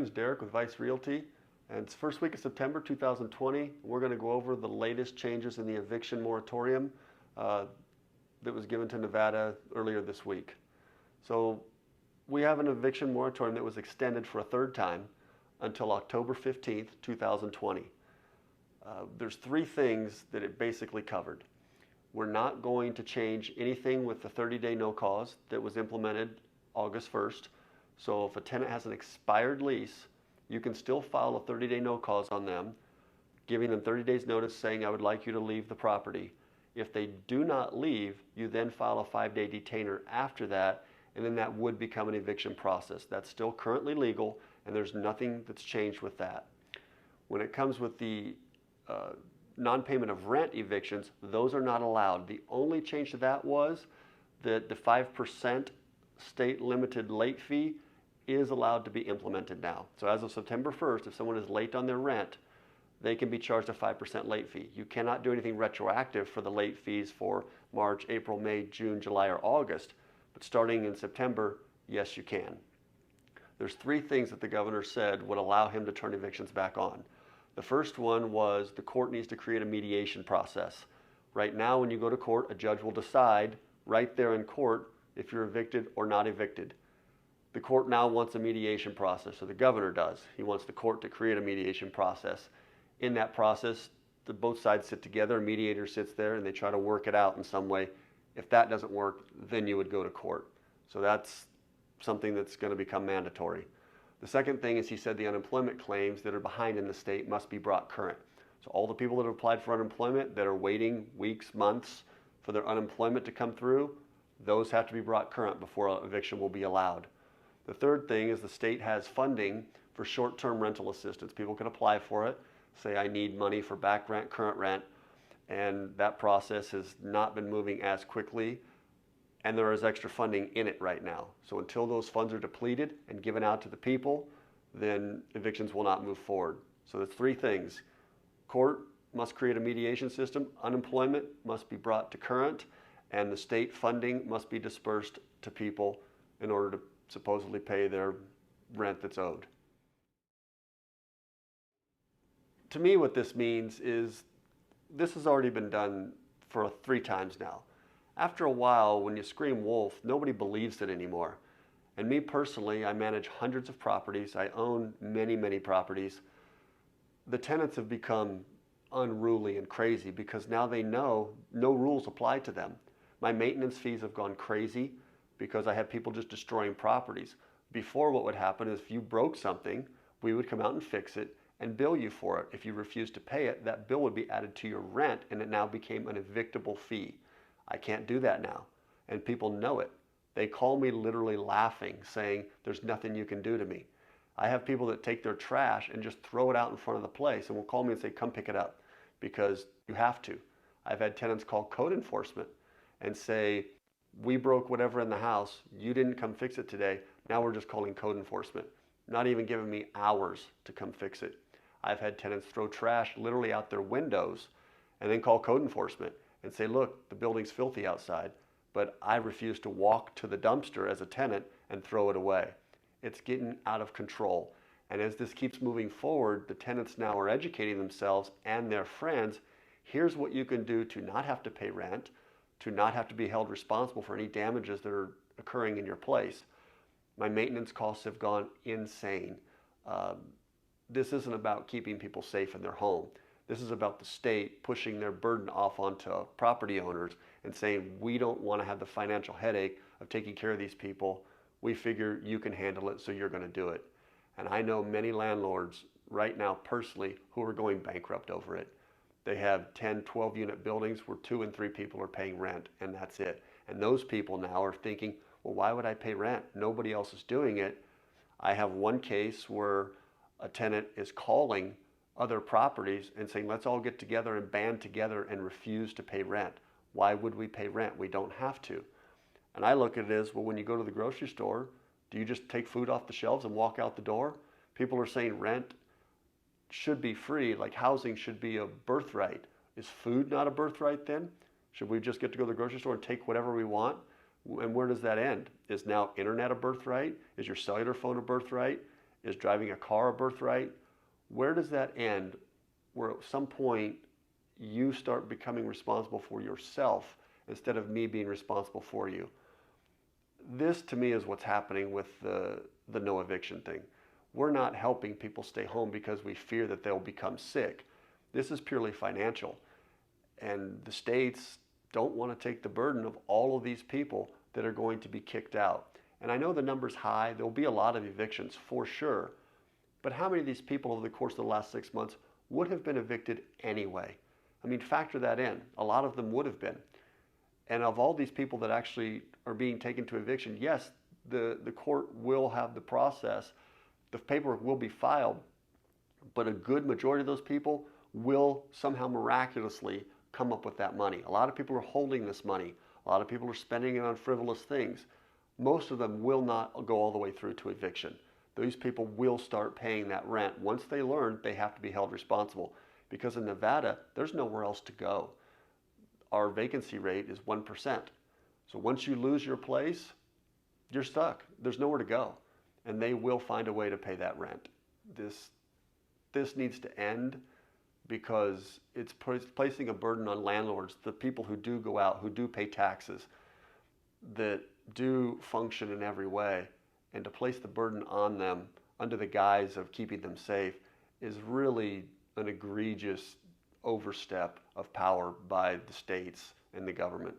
name's Derek with Vice Realty, and it's first week of September 2020. We're going to go over the latest changes in the eviction moratorium that was given to Nevada earlier this week. So we have an eviction moratorium that was extended for a third time until October 15th, 2020. There's three things that it basically covered. We're not going to change anything with the 30-day no cause that was implemented August 1st. So if a tenant has an expired lease, you can still file a 30-day no cause on them, giving them 30 days notice saying, I would like you to leave the property. If they do not leave, you then file a 5-day detainer after that, and then that would become an eviction process. That's still currently legal, and there's nothing that's changed with that. When it comes with the non-payment of rent evictions, those are not allowed. The only change to that was that the 5% state limited late fee is allowed to be implemented now. So as of September 1st, if someone is late on their rent, they can be charged a 5% late fee. You cannot do anything retroactive for the late fees for March, April, May, June, July, or August. But starting in September, yes, you can. There's three things that the governor said would allow him to turn evictions back on. The first one was the court needs to create a mediation process. Right now, when you go to court, a judge will decide right there in court if you're evicted or not evicted. The court now wants a mediation process, so the governor does. He wants the court to create a mediation process. In that process, both sides sit together, a mediator sits there, and they try to work it out in some way. If that doesn't work, then you would go to court. So that's something that's going to become mandatory. The second thing is he said the unemployment claims that are behind in the state must be brought current. So all the people that have applied for unemployment that are waiting weeks, months for their unemployment to come through, those have to be brought current before eviction will be allowed. The third thing is the state has funding for short-term rental assistance. People can apply for it, say I need money for back rent, current rent, and that process has not been moving as quickly, and there is extra funding in it right now. So until those funds are depleted and given out to the people, then evictions will not move forward. So there's three things. Court must create a mediation system, unemployment must be brought to current, and the state funding must be dispersed to people in order to supposedly pay their rent that's owed. To me, what this means is this has already been done for 3 times now. After a while, when you scream wolf, nobody believes it anymore. And me personally, I manage hundreds of properties. I own many, many properties. The tenants have become unruly and crazy because now they know no rules apply to them. My maintenance fees have gone crazy because I have people just destroying properties. Before, what would happen is if you broke something, we would come out and fix it and bill you for it. If you refused to pay it, that bill would be added to your rent, and it now became an evictable fee. I can't do that now, and people know it. They call me literally laughing, saying, there's nothing you can do to me. I have people that take their trash and just throw it out in front of the place and will call me and say, come pick it up, because you have to. I've had tenants call code enforcement and say, we broke whatever in the house, you didn't come fix it today, now we're just calling code enforcement. Not even giving me hours to come fix it. I've had tenants throw trash literally out their windows and then call code enforcement and say, look, the building's filthy outside, but I refuse to walk to the dumpster as a tenant and throw it away. It's getting out of control. And as this keeps moving forward, the tenants now are educating themselves and their friends. Here's what you can do to not have to pay rent, to not have to be held responsible for any damages that are occurring in your place. My maintenance costs have gone insane. This isn't about keeping people safe in their home. This is about the state pushing their burden off onto property owners and saying, we don't want to have the financial headache of taking care of these people. We figure you can handle it, so you're going to do it. And I know many landlords right now personally who are going bankrupt over it. They have 10, 12 unit buildings where 2 and 3 people are paying rent, and that's it. And those people now are thinking, well, why would I pay rent? Nobody else is doing it. I have one case where a tenant is calling other properties and saying, let's all get together and band together and refuse to pay rent. Why would we pay rent? We don't have to. And I look at it as, well, when you go to the grocery store, do you just take food off the shelves and walk out the door? People are saying rent should be free, like housing should be a birthright. Is food not a birthright then? Should we just get to go to the grocery store and take whatever we want? And where does that end? Is now internet a birthright? Is your cellular phone a birthright? Is driving a car a birthright? Where does that end? Where at some point you start becoming responsible for yourself instead of me being responsible for you. This to me is what's happening with the no eviction thing. We're not helping people stay home because we fear that they'll become sick. This is purely financial. And the states don't want to take the burden of all of these people that are going to be kicked out. And I know the number's high. There'll be a lot of evictions for sure. But how many of these people over the course of the last 6 months would have been evicted anyway? I mean, factor that in. A lot of them would have been. And of all these people that actually are being taken to eviction, yes, the court will have the process. The paperwork will be filed. But a good majority of those people will somehow miraculously come up with that money. A lot of people are holding this money. A lot of people are spending it on frivolous things. Most of them will not go all the way through to eviction. These people will start paying that rent. Once they learn, they have to be held responsible. Because in Nevada, there's nowhere else to go. Our vacancy rate is 1%. So once you lose your place, you're stuck. There's nowhere to go. And they will find a way to pay that rent. This needs to end because it's placing a burden on landlords, the people who do go out, who do pay taxes, that do function in every way. And to place the burden on them under the guise of keeping them safe is really an egregious overstep of power by the states and the government.